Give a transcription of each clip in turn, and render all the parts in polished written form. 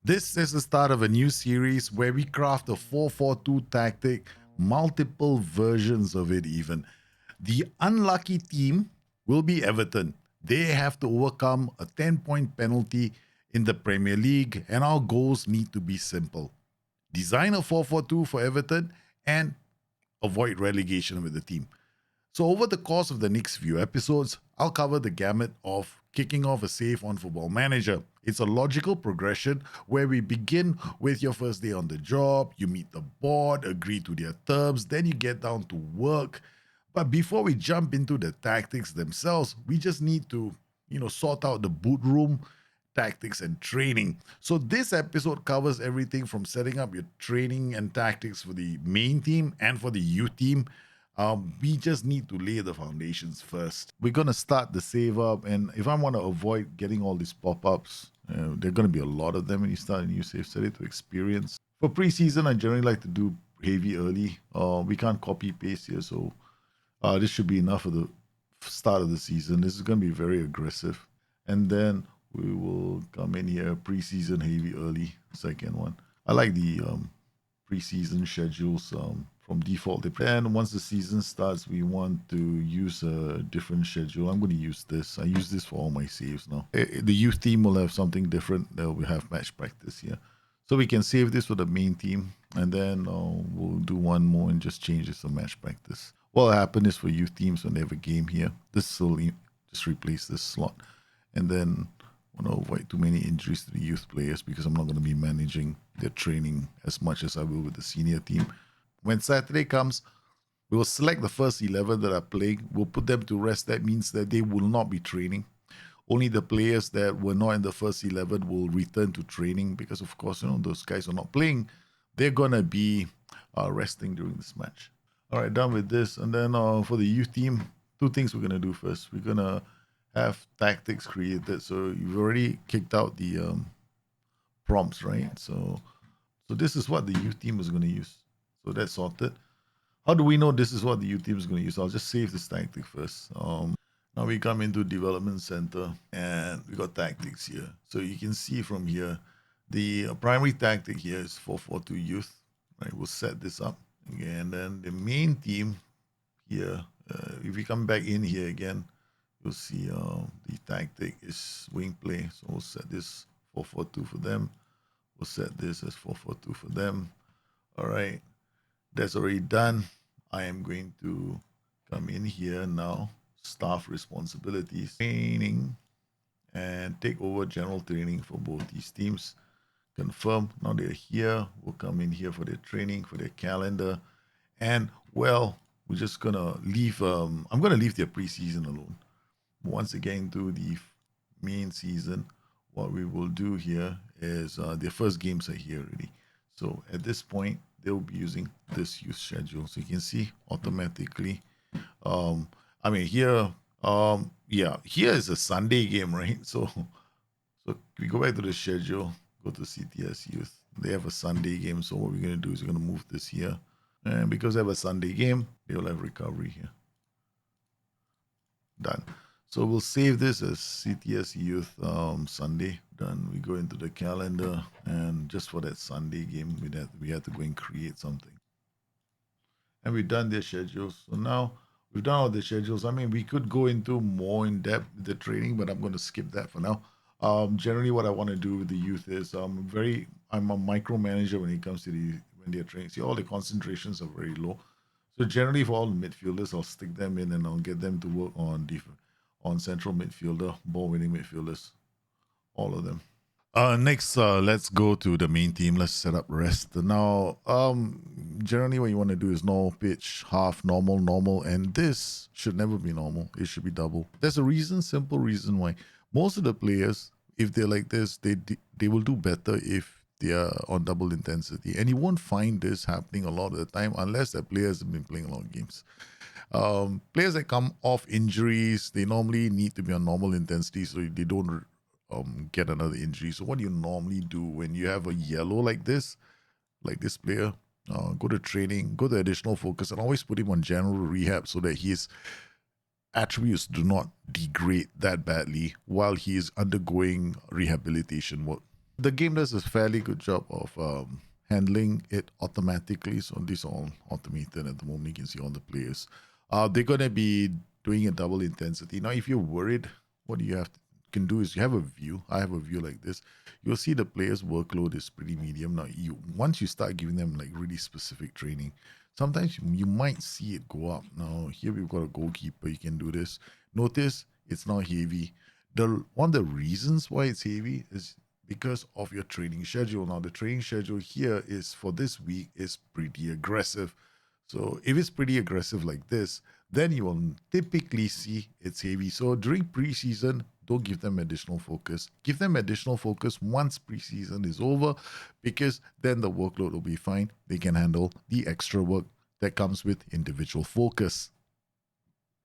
This is the start of a new series where we craft a 4-4-2 tactic, multiple versions of it even. The unlucky team will be Everton. They have to overcome a 10-point penalty in the Premier League, and our goals need to be simple. Design a 4-4-2 for Everton and avoid relegation with the team. So, over the course of the next few episodes, I'll cover the gamut of kicking off a save on Football Manager. It's a logical progression where we begin with your first day on the job, you meet the board, agree to their terms, then you get down to work. But before we jump into the tactics themselves, we just need to, sort out the boot room, tactics and training. So this episode covers everything from setting up your training and tactics for the main team and for the youth team. We just need to lay the foundations first. We're gonna start the save up, and if I want to avoid getting all these pop-ups, there are gonna be a lot of them when you start a new save. Set it to experience. For preseason, I generally like to do heavy early. We can't copy paste here, so this should be enough for the start of the season. This is gonna be very aggressive, and then we will come in here preseason heavy early. Second one, I like the preseason schedules from default. And once the season starts, we want to use a different schedule. I'm going to use this. I use this for all my saves now. The youth team will have something different. They'll have match practice here. So we can save this for the main team, and then we'll do one more and just change this to match practice. What will happen is for youth teams when they have a game here, this will just replace this slot. And then I want to avoid too many injuries to the youth players because I'm not going to be managing their training as much as I will with the senior team. When Saturday comes, we will select the first 11 that are playing. We'll put them to rest. That means that they will not be training. Only the players that were not in the first 11 will return to training because, of course, those guys are not playing. They're going to be resting during this match. All right, done with this. And then for the youth team, two things we're going to do first. We're going to have tactics created. So you've already kicked out the prompts, right? So this is what the youth team is going to use. So that's sorted. How do we know this is what the youth team is going to use? I'll just save this tactic first. Now we come into development center and we got tactics here. So you can see from here, the primary tactic here is 4-4-2 youth. Right, we'll set this up again. And then the main team here, if we come back in here again, you'll see the tactic is wing play. So we'll set this 4-4-2 for them. We'll set this as 4-4-2 for them. All right, that's already done. I am going to come in here now, staff responsibilities, training, and take over general training for both these teams. Confirm, now they're here. We'll come in here for their training, for their calendar. And well, we're just gonna leave, I'm gonna leave their preseason alone. Once again, to the main season, what we will do here is their first games are here already. So at this point, they'll be using this youth schedule. So you can see automatically. Here, here is a Sunday game, right? So we go back to the schedule, go to CTS Youth. They have a Sunday game. So what we're going to do is we're going to move this here. And because they have a Sunday game, they'll have recovery here. Done. So we'll save this as CTS Youth Sunday. Done. We go into the calendar, and just for that Sunday game, we had to go and create something. And we've done their schedules. So now we've done all the schedules. I mean, we could go into more in depth with the training, but I'm going to skip that for now. Generally, what I want to do with the youth is I'm a micromanager when it comes to when they're training. See, all the concentrations are very low. So generally, for all the midfielders, I'll stick them in and I'll get them to work on central midfielder, ball winning midfielders, all of them. Next, let's go to the main team. Let's set up rest. Now, generally what you want to do is normal pitch, half, normal, and this should never be normal. It should be double. There's a simple reason why. Most of the players, if they're like this, they will do better if they are on double intensity. And you won't find this happening a lot of the time unless the players have been playing a lot of games. Players that come off injuries, they normally need to be on normal intensity so they don't get another injury. So what do you normally do when you have a yellow like this player? Go to training, go to additional focus, and always put him on general rehab so that his attributes do not degrade that badly while he is undergoing rehabilitation work. The game does a fairly good job of handling it automatically. So these are all automated at the moment. You can see all the players. They're going to be doing a double intensity. Now, if you're worried, what you can do is you have a view. I have a view like this. You'll see the player's workload is pretty medium. Now, once you start giving them like really specific training, sometimes you might see it go up. Now, here we've got a goalkeeper. You can do this. Notice it's not heavy. One of the reasons why it's heavy is because of your training schedule. Now, the training schedule here is for this week is pretty aggressive. So if it's pretty aggressive like this, then you will typically see it's heavy. So during preseason, don't give them additional focus. Give them additional focus once preseason is over, because then the workload will be fine. They can handle the extra work that comes with individual focus.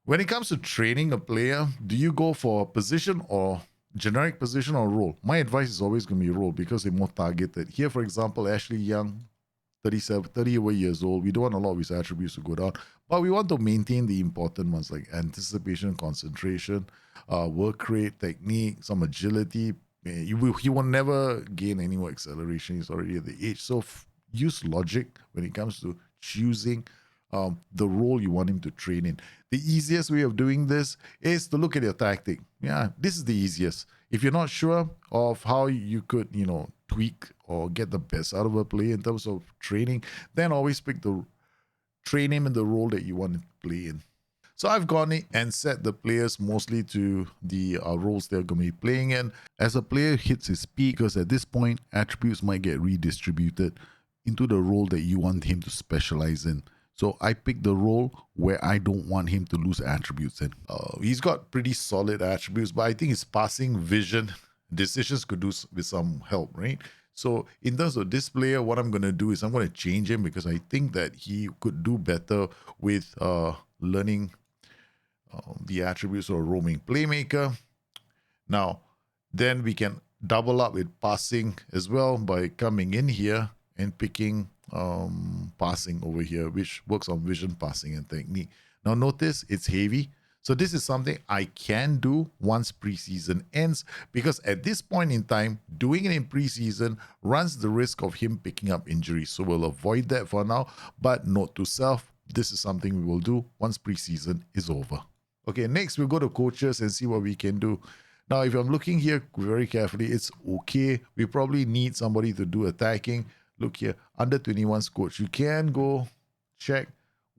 When it comes to training a player, do you go for a position or generic position or role? My advice is always going to be role, because they're more targeted. Here, for example, Ashley Young, 30 years old. We don't want a lot of his attributes to go down, but we want to maintain the important ones like anticipation, concentration, work rate, technique, some agility. He will never gain any more acceleration. He's already at the age. So use logic when it comes to choosing the role you want him to train in. The easiest way of doing this is to look at your tactic. Yeah, this is the easiest. If you're not sure of how you could, tweak or get the best out of a player in terms of training, then always train him in the role that you want to play in. So I've gone in and set the players mostly to the roles they're going to be playing in. As a player hits his peak, because at this point, attributes might get redistributed into the role that you want him to specialize in. So I picked the role where I don't want him to lose attributes in. He's got pretty solid attributes, but I think his passing, vision, decisions could do with some help, right? So in terms of this player, what I'm going to do is I'm going to change him, because I think that he could do better with learning the attributes of a roaming playmaker. Now, then we can double up with passing as well by coming in here and picking passing over here, which works on vision, passing, and technique. Now notice it's heavy. So this is something I can do once preseason ends, because at this point in time, doing it in preseason runs the risk of him picking up injuries. So we'll avoid that for now. But note to self, this is something we will do once preseason is over. Okay, next we'll go to coaches and see what we can do. Now, if I'm looking here very carefully, it's okay. We probably need somebody to do attacking. Look here, under 21's coach. You can go check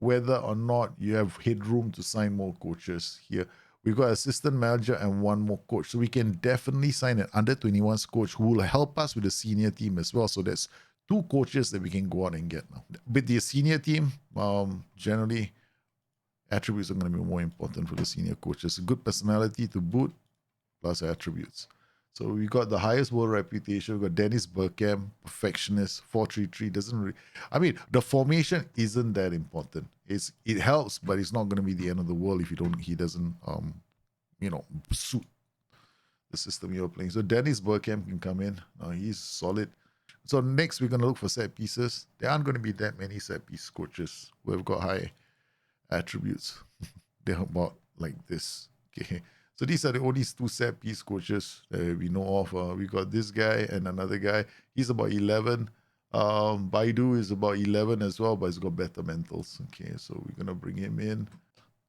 whether or not you have headroom to sign more coaches here. We've got assistant manager and one more coach. So we can definitely sign an under 21's coach who will help us with the senior team as well. So that's two coaches that we can go out and get now. With the senior team, generally, attributes are going to be more important for the senior coaches. A good personality to boot, plus attributes. So we got the highest world reputation. We got Dennis Bergkamp, perfectionist, 4-3-3. Doesn't really, I mean, the formation isn't that important. It helps, but it's not going to be the end of the world if he doesn't suit the system you're playing. So Dennis Bergkamp can come in. He's solid. So next we're going to look for set pieces. There aren't going to be that many set piece coaches who have got high attributes. They're about like this. Okay. So these are the only two set piece coaches that we know of. We got this guy and another guy. He's about 11. Baidu is about 11 as well, but he's got better mentals. Okay, so we're going to bring him in.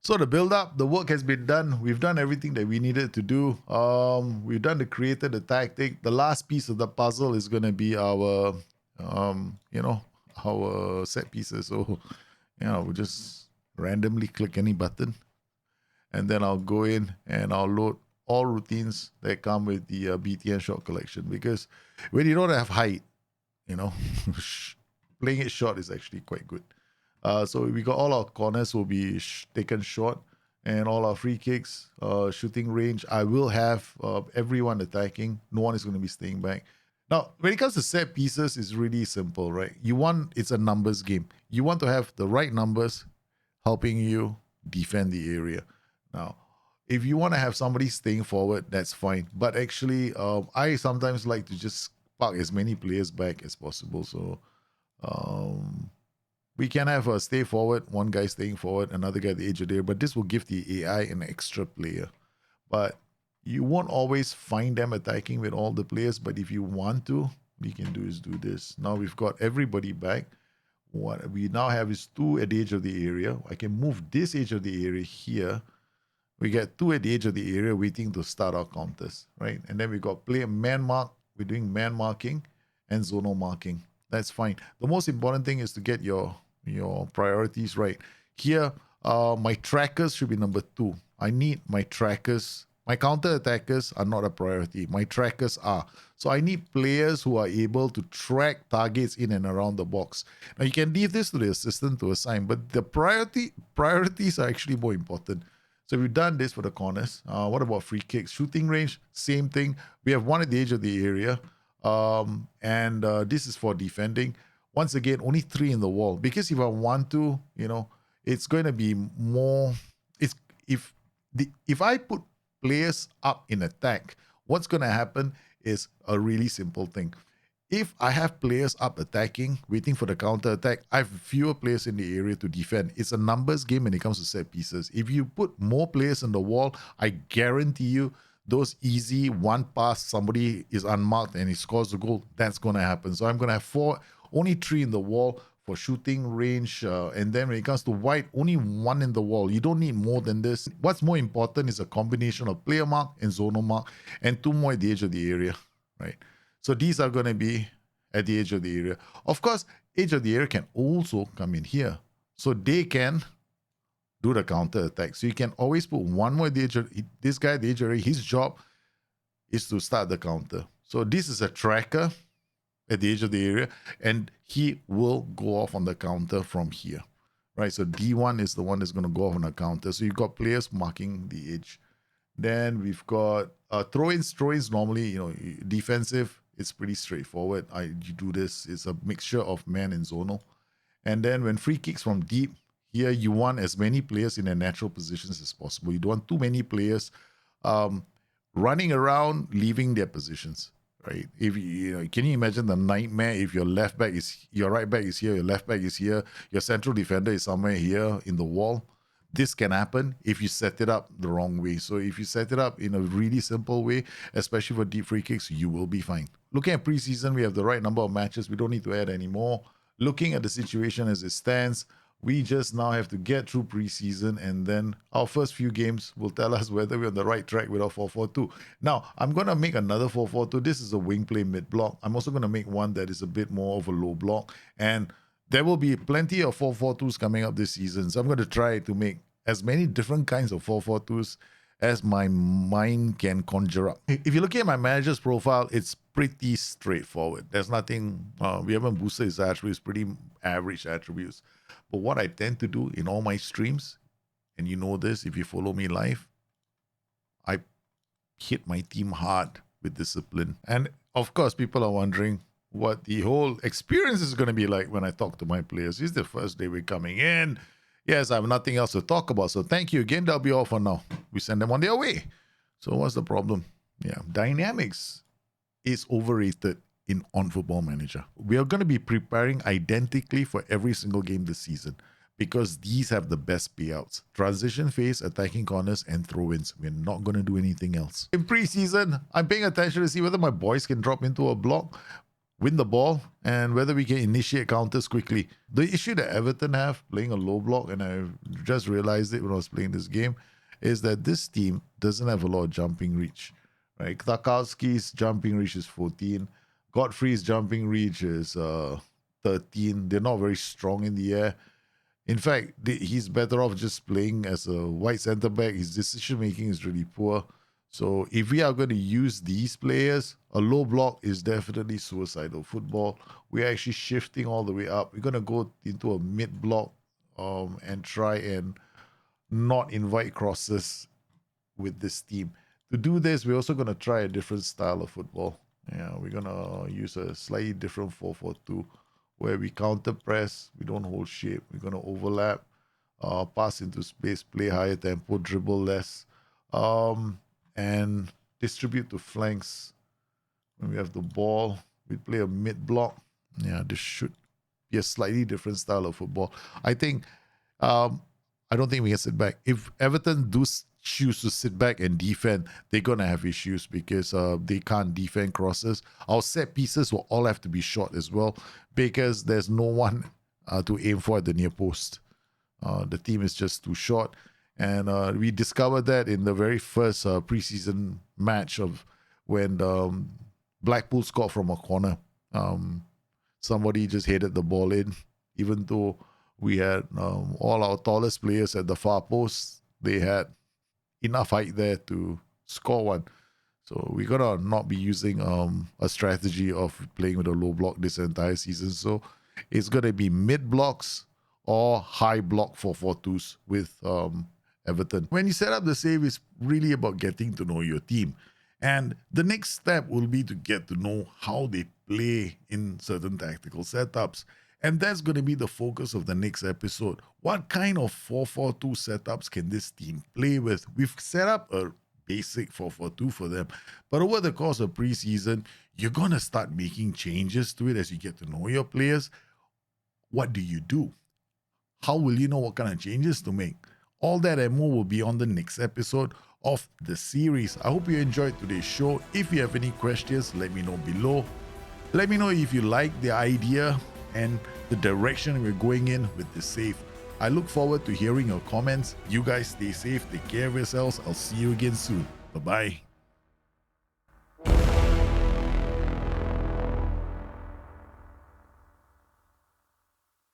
So the build up, the work has been done. We've done everything that we needed to do. We've done created the tactic. The last piece of the puzzle is going to be our, our set pieces. So, we'll just randomly click any button. And then I'll go in and I'll load all routines that come with the BTN shot collection. Because when you don't have height, playing it short is actually quite good. So we got all our corners will be taken short, and all our free kicks, shooting range. I will have everyone attacking. No one is going to be staying back. Now, when it comes to set pieces, it's really simple, right? It's a numbers game. You want to have the right numbers helping you defend the area. Now, if you want to have somebody staying forward, that's fine. But actually, I sometimes like to just park as many players back as possible. So we can have a stay forward, one guy staying forward, another guy at the edge of the area. But this will give the AI an extra player. But You won't always find them attacking with all the players, but if you want to, what you can do is do this. Now we've got everybody back. What we now have is 2 at the edge of the area. I can move this edge of the area here. We get 2 at the edge of the area waiting to start our counters, right? And then we got play man mark. We're doing man marking and zonal marking. That's fine. The most important thing is to get your priorities right. Here, my trackers should be number 2. I need my trackers. My counter attackers are not a priority. My trackers are. So I need players who are able to track targets in and around the box. Now you can leave this to the assistant to assign, but the priorities are actually more important. So we've done this for the corners. What about free kicks? Shooting range, same thing. We have 1 at the edge of the area. And this is for defending. Once again, only 3 in the wall. Because if I want to, it's going to be more... If I put players up in attack, what's going to happen is a really simple thing. If I have players up attacking, waiting for the counter attack, I have fewer players in the area to defend. It's a numbers game when it comes to set pieces. If you put more players on the wall, I guarantee you those easy one pass, somebody is unmarked and he scores the goal, that's going to happen. So I'm going to have only 3 in the wall for shooting range. And then when it comes to wide, only 1 in the wall. You don't need more than this. What's more important is a combination of player mark and zonal mark and 2 more at the edge of the area, right? So these are going to be at the edge of the area. Of course, edge of the area can also come in here. So they can do the counter attack. So you can always put 1 more at the edge of this guy at the edge of the area. His job is to start the counter. So this is a tracker at the edge of the area, and he will go off on the counter from here, right? So D1 is the one that's going to go off on a counter. So you've got players marking the edge. Then we've got throw-ins. Throw-ins normally, defensive. It's pretty straightforward. You do this. It's a mixture of man and zonal. And then when free kicks from deep, here you want as many players in their natural positions as possible. You don't want too many players running around, leaving their positions, right? If can you imagine the nightmare if your right back is here, your left back is here, your central defender is somewhere here in the wall? This can happen if you set it up the wrong way. So if you set it up in a really simple way, especially for deep free kicks, you will be fine. Looking at preseason, we have the right number of matches. We don't need to add any more. Looking at the situation as it stands, we just now have to get through preseason, and then our first few games will tell us whether we're on the right track with our 4-4-2. Now, I'm going to make another 4-4-2. This is a wing play mid-block. I'm also going to make one that is a bit more of a low block, and there will be plenty of 4-4-2s coming up this season. So I'm going to try to make as many different kinds of 4-4-2s as my mind can conjure up. If you're looking at my manager's profile, it's pretty straightforward. There's nothing, we haven't boosted his attributes, pretty average attributes. But what I tend to do in all my streams, and you know this if you follow me live, I hit my team hard with discipline. And of course, people are wondering what the whole experience is going to be like when I talk to my players. It's the first day we're coming in. Yes, I have nothing else to talk about. So thank you again. That'll be all for now. We send them on their way. So what's the problem? Yeah, dynamics is overrated on Football Manager. We are going to be preparing identically for every single game this season because these have the best payouts. Transition phase, attacking corners, and throw-ins. We're not going to do anything else. In preseason, I'm paying attention to see whether my boys can drop into a block, win the ball, and whether we can initiate counters quickly. The issue that Everton have playing a low block, and I just realized it when I was playing this game, is that this team doesn't have a lot of jumping reach. Right? Tarkowski's jumping reach is 14. Godfrey's jumping reach is 13. They're not very strong in the air. In fact, he's better off just playing as a wide centre back. His decision making is really poor. So if we are going to use these players, a low block is definitely suicidal football. We're actually shifting all the way up. We're going to go into a mid block and try and not invite crosses with this team. To do this, we're also going to try a different style of football. Yeah, we're going to use a slightly different 4-4-2 where we counter press, we don't hold shape. We're going to overlap, pass into space, play higher tempo, dribble less, and distribute to flanks. When we have the ball, we play a mid block. Yeah, this should be a slightly different style of football. I think, I don't think we can sit back. If Everton do choose to sit back and defend, they're going to have issues because they can't defend crosses. Our set pieces will all have to be short as well because there's no one to aim for at the near post. The team is just too short. And we discovered that in the very first preseason match of when Blackpool scored from a corner. Somebody just headed the ball in, even though we had all our tallest players at the far post. They had enough height there to score one. So we're going to not be using a strategy of playing with a low block this entire season. So it's going to be mid blocks or high block 4-4-2s with Everton. When you set up the save, it's really about getting to know your team. And the next step will be to get to know how they play in certain tactical setups. And that's going to be the focus of the next episode. What kind of 4-4-2 setups can this team play with? We've set up a basic 4-4-2 for them. But over the course of preseason, you're going to start making changes to it as you get to know your players. What do you do? How will you know what kind of changes to make? All that and more will be on the next episode of the series. I hope you enjoyed today's show. If you have any questions, let me know below. Let me know if you like the idea and the direction we're going in with the save. I look forward to hearing your comments. You guys stay safe, take care of yourselves. I'll see you again soon. Bye-bye.